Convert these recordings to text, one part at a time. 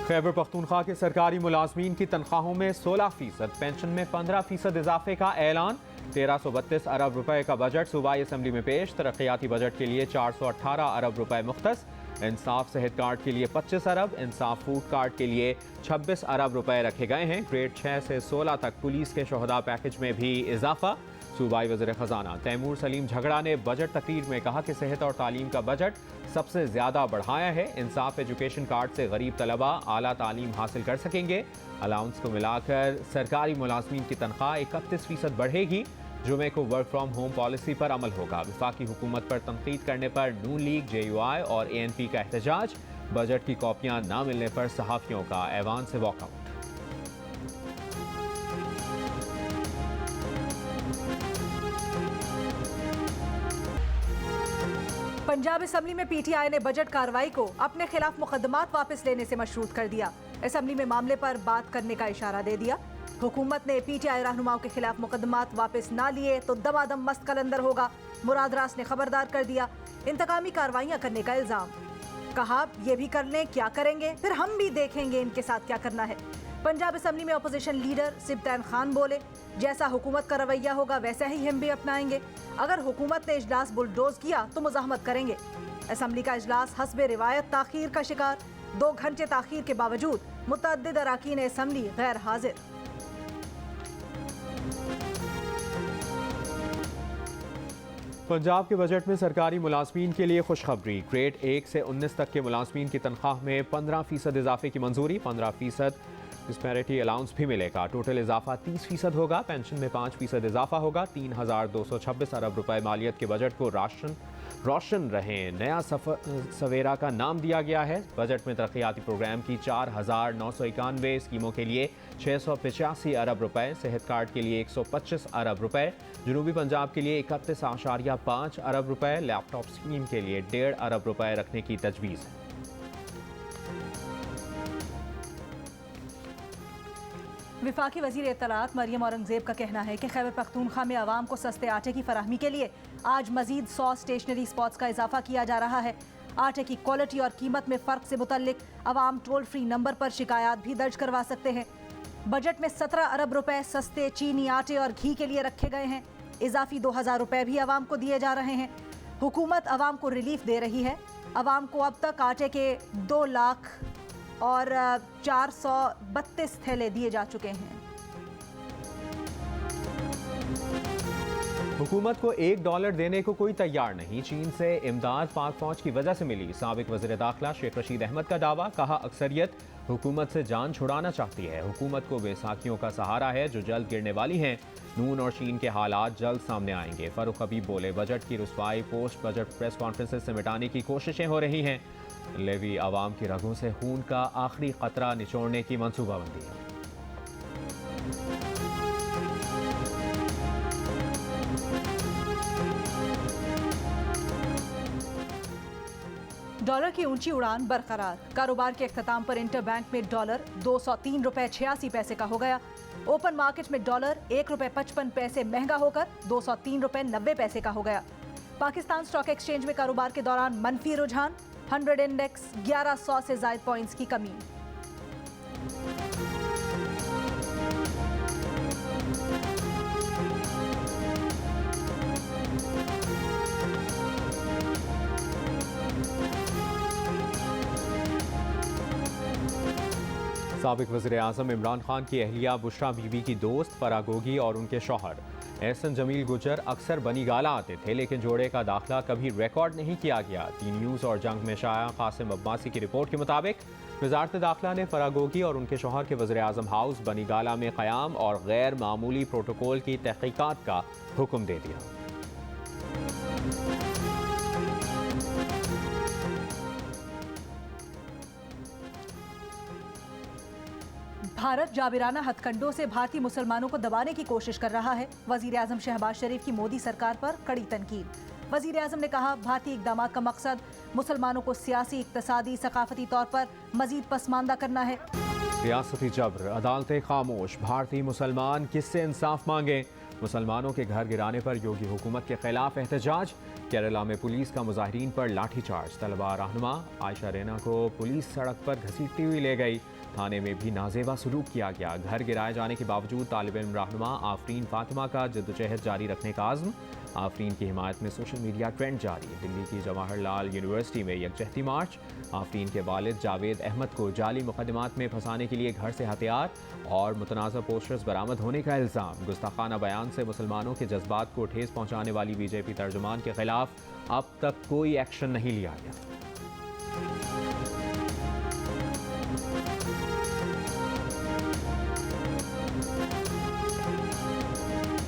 खैबर पख्तूनख्वा के सरकारी मुलाजमीन की तनख्वाहों में 16%, पेंशन में 15% इजाफे का ऐलान। 1332 अरब रुपए का बजट सूबाई असम्बली में पेश। तरक्याती बजट के लिए 418 अरब रुपए मुख्तस। इंसाफ सेहत कार्ड के लिए 25 अरब, इंसाफ फूड कार्ड के लिए 26 अरब रुपए रखे गए हैं। ग्रेड 6 से 16 तक पुलिस के शोहदा पैकेज में भी इजाफा। सूबाई वज़ीर ख़जाना तैमूर सलीम झगड़ा ने बजट तकरीर में कहा कि सेहत और तालीम का बजट सबसे ज़्यादा बढ़ाया है। इंसाफ एजुकेशन कार्ड से गरीब तलबा आला तालीम हासिल कर सकेंगे। अलाउंस को मिलाकर सरकारी मुलाजमीन की तनख्वाह 31% बढ़ेगी। जुमे को वर्क फ्राम होम पॉलिसी पर अमल होगा। वफाकी हुकूमत पर तनकीद करने पर नून लीग, JUI और ANP का एहतजाज। बजट की कॉपियाँ न मिलने पर सहाफ़ियों का ऐवान से वॉकआउट। पंजाब असम्बली में PTI ने बजट कार्रवाई को अपने खिलाफ मुकदमात वापस लेने से मशरूत कर दिया। असम्बली में मामले पर बात करने का इशारा दे दिया। हुकूमत ने PTI रहनुमाओं के खिलाफ मुकदमात वापस ना लिए तो दमादम मस्त कलंदर होगा। मुराद रास ने खबरदार कर दिया। इंतकामी कार्रवाइयां करने का इल्जाम। कहा ये भी कर लें, क्या करेंगे, फिर हम भी देखेंगे इनके साथ क्या करना है। पंजाब असम्बली में अपोजिशन लीडर सिब्तैन खान बोले, जैसा हुकूमत का रवैया होगा वैसा ही हम भी अपनाएंगे। अगर हुकूमत ने इजलास बुलडोज किया तो मुज़ाहमत करेंगे। असम्बली का इजलास हस्बे रिवायत ताखीर का शिकार। 2 घंटे ताखीर के बावजूद मुतअद्दिद अरकान असम्बली गैर हाजिर। पंजाब के बजट में सरकारी मुलाजमीन के लिए खुशखबरी। ग्रेड 1 से 19 तक के मुलाजमीन की तनख्वाह में 15% इजाफे की मंजूरी। 15% डिस्पैरिटी अलाउंस भी मिलेगा। टोटल इजाफा 30% होगा। पेंशन में 5% इजाफा होगा। 3226 अरब रुपए मालियत के बजट को रोशन रहे नया सवेरा का नाम दिया गया है। बजट में तरक्याती प्रोग्राम की 4991 स्कीमों के लिए 685 अरब रुपए, सेहत कार्ड के लिए 125 अरब रुपए, जनूबी पंजाब के लिए 31.5 अरब रुपए, लैपटॉप स्कीम के लिए 1.5 अरब रुपए रखने की तजवीज़ है। विफाकी वज़ीर इत्तलात मरियम औरंगज़ेब का कहना है कि खैबर पख्तूनख्वा में आवाम को सस्ते आटे की फराहमी के लिए आज मजीद 100 स्टेशनरी स्पॉट्स का इजाफा किया जा रहा है। आटे की क्वालिटी और कीमत में फ़र्क से मुतल्लिक आवाम टोल फ्री नंबर पर शिकायत भी दर्ज करवा सकते हैं। बजट में 17 अरब रुपए सस्ते चीनी, आटे और घी के लिए रखे गए हैं। इजाफी 2000 रुपए भी आवाम को दिए जा रहे हैं। हुकूमत आवाम को रिलीफ दे रही है। आवाम को अब तक आटे के 2 लाख और 432 थैले दिए जा चुके हैं। हुकूमत को $1 देने को कोई तैयार नहीं। चीन से इमदाद पाक फौज की वजह से मिली। साबिक वज़ीर दाखिला शेख रशीद अहमद का दावा। कहा अक्सरियत हुकूमत से जान छुड़ाना चाहती है। हुकूमत को बैसाखियों का सहारा है जो जल्द गिरने वाली हैं। नून और चीन के हालात जल्द सामने आएंगे। फ़ारूक हबीब बोले, बजट की रुसवाई पोस्ट बजट प्रेस कॉन्फ्रेंसेस से मिटाने की कोशिशें हो रही हैं। लेवी आवाम की रगों से खून का आखिरी खतरा निचोड़ने की मंसूबाबंदी है। डॉलर की ऊंची उड़ान बरकरार। कारोबार के अख्ताम पर इंटर बैंक में डॉलर 203 रुपए 86 पैसे का हो गया। ओपन मार्केट में डॉलर 1 रुपए 55 पैसे महंगा होकर 203 रुपए 90 पैसे का हो गया। पाकिस्तान स्टॉक एक्सचेंज में कारोबार के दौरान मनफी रुझान। 100 इंडेक्स 1100 से ज़ायद पॉइंट्स की कमी। साबिक वज़ीर आज़म इमरान खान की अहलिया बुशरा बीबी की दोस्त फरागोगी और उनके शौहर एहसन जमील गुजर अक्सर बनीगाला आते थे, लेकिन जोड़े का दाखिला कभी रिकॉर्ड नहीं किया गया। टी न्यूज़ और जंग में शाया कासिम अब्बासी की रिपोर्ट के मुताबिक वज़ारत दाखिला ने फरागोगी और उनके शौहर के वज़ीर आज़म हाउस बनीगाला में क़याम और गैर मामूली प्रोटोकॉल की तहकीकात का हुक्म दे दिया। भारत जाबिराना हथकंडों से भारतीय मुसलमानों को दबाने की कोशिश कर रहा है। वज़ीर आज़म शहबाज शरीफ की मोदी सरकार पर कड़ी तनकीद। वज़ीर आज़म ने कहा, भारतीय इक़दामात का मकसद मुसलमानों को सियासी, इक़्तिसादी, सकाफती तौर पर मजीद पसमानदा करना है। रियासती जबर, अदालतें खामोश, भारतीय मुसलमान किससे इंसाफ मांगे। मुसलमानों के घर गिराने पर योगी हुकूमत के खिलाफ एहतजाज। केरला में पुलिस का मुजाहिरीन पर लाठीचार्ज। तलबा रहनुमा आयशा रैना को पुलिस सड़क पर घसीटती हुई ले गई। थाने में भी नाजेबा सलूक किया गया। घर गिराए जाने के बावजूद तालिब इल्म रहनुमा आफरीन फातिमा का जद्दोजहद जारी रखने का आज़म। आफरीन की हिमायत में सोशल मीडिया ट्रेंड जारी। दिल्ली की जवाहरलाल यूनिवर्सिटी में यकजहती मार्च। आफरीन के वालिद जावेद अहमद को जाली मुकदमात में फंसाने के लिए घर से हथियार और मुतनाज़ा पोस्टर्स बरामद होने का इल्ज़ाम। गुस्ताखाना बयान से मुसलमानों के जज्बात को ठेस पहुँचाने वाली बीजेपी तर्जुमान के खिलाफ अब तक कोई एक्शन नहीं लिया गया।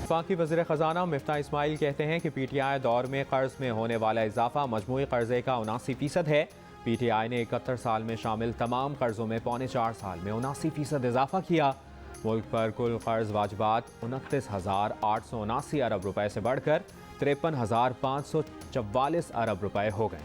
वफाकी वज़ीर ख़जाना मिफ्ता इस्माइल कहते हैं कि PTI दौर में कर्ज में होने वाला इजाफा मजमूई कर्जे का 79% है। PTI ने 71 साल में शामिल तमाम कर्जों में 4.25 साल में 79% इजाफा किया। मुल्क पर कुल कर्ज वाजिबात 29,879 अरब रुपए से बढ़कर 53,544 अरब रुपए हो गए।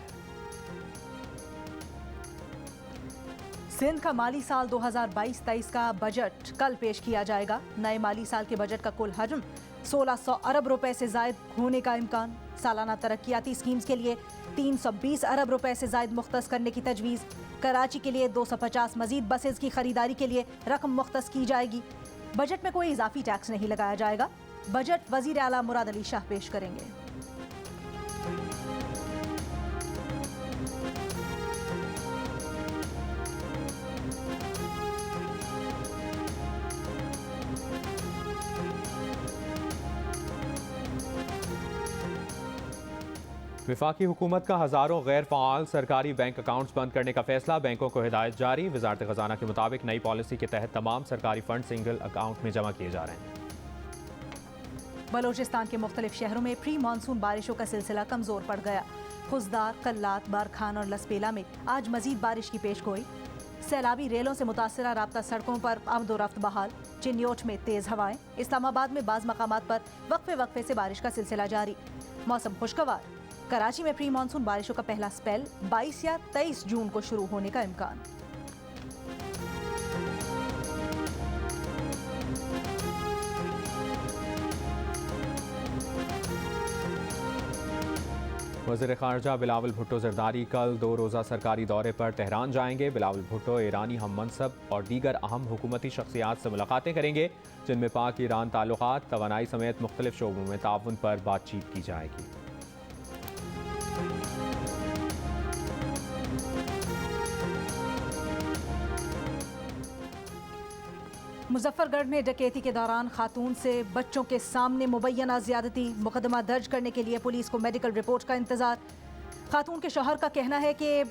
सिंध का माली साल 2022-23 का बजट कल पेश किया जाएगा। नए माली साल के बजट का कुल हजम 1600 अरब रुपए से जायद होने का इम्कान। सालाना तरक्याती स्कीम्स के लिए 320 अरब रुपए से जायद मुख्तस करने की तजवीज़। कराची के लिए 250 मजीद बसेज की खरीदारी के लिए रकम मुख्तस की जाएगी। बजट में कोई इजाफी टैक्स नहीं लगाया जाएगा। बजट वजीर आला मुराद अली शाह पेश करेंगे। वफाकी हुकूमत का हज़ारों गैर फ़ाल सरकारी बैंक अकाउंट्स बंद करने का फैसला। बैंकों को हिदायत जारी। वज़ारत ख़जाना के मुताबिक नई पॉलिसी के तहत तमाम सरकारी फंड सिंगल अकाउंट में जमा किए जा रहे हैं। बलोचिस्तान के मुख्तलिफ शहरों में प्री मानसून बारिशों का सिलसिला कमज़ोर पड़ गया। खुजदार, कल्लात, बारखान और लसपेला में आज मजीद बारिश की पेश गोई। सैलाबी रेलों से मुतासरा राब्ता सड़कों पर आमदोरफ्त बहाल। चिन्योट में तेज़ हवाएं। इस्लामाबाद में बाज़ मकामात पर वक्फे वक्फे से बारिश का सिलसिला जारी। मौसम खुशगवार। कराची में प्री मानसून बारिशों का पहला स्पेल 22 या 23 जून को शुरू होने का इम्कान। वज़ीर ख़ारजा बिलावल भुट्टो ज़रदारी कल 2 रोज़ा सरकारी दौरे पर तेहरान जाएंगे। बिलावल भुट्टो ईरानी हम मनसब और दीगर अहम हुकूमती शख्सियात से मुलाकातें करेंगे, जिनमें पाक ईरान ताल्लुकात, तवानाई समेत मुख्तलिफ शोबों में ताउन पर बातचीत की जाएगी। मुजफ्फरगढ़ में डकैती के दौरान खातून से बच्चों के सामने मुबैना ज्यादती। मुकदमा दर्ज करने के लिए पुलिस को मेडिकल रिपोर्ट का इंतजार। खातून के शौहर का कहना है कि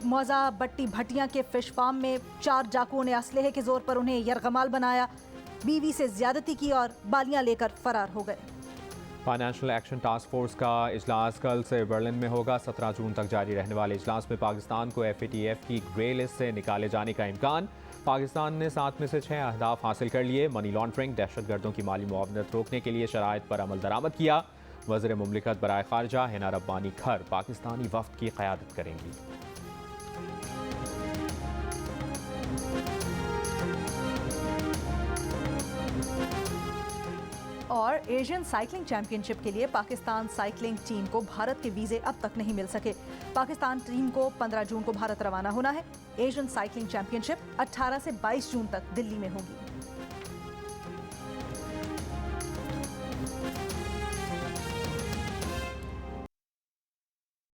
मौजा बट्टी भटिया के फिश फार्म में 4 डाकुओं ने असलहे के जोर पर उन्हें यरगमाल बनाया, बीवी से ज्यादती की और बालियां लेकर फरार हो गए। फाइनेंशियल एक्शन टास्क फोर्स का इजलास कल से बर्लिन में होगा। 17 जून तक जारी रहने वाले इजलास में पाकिस्तान को FATF की ग्रे लिस्ट से निकाले जाने का इम्कान। पाकिस्तान ने 7 में से 6 अहदाफ हासिल कर लिए। मनी लॉन्ड्रिंग, दहशतगर्दों की माली मुआवनत रोकने के लिए शराइत पर अमल दरामद किया। वज़ीर मुमलिकत बराए खारजा हिना रब्बानी खर पाकिस्तानी वफ्द की क़यादत करेंगी। और एशियन साइकिलिंग चैंपियनशिप के लिए पाकिस्तान साइकिलिंग टीम को भारत के वीज़े अब तक नहीं मिल सके। पाकिस्तान टीम को 15 जून को भारत रवाना होना है। एशियन साइकिलिंग चैंपियनशिप 18 से 22 जून तक दिल्ली में होगी।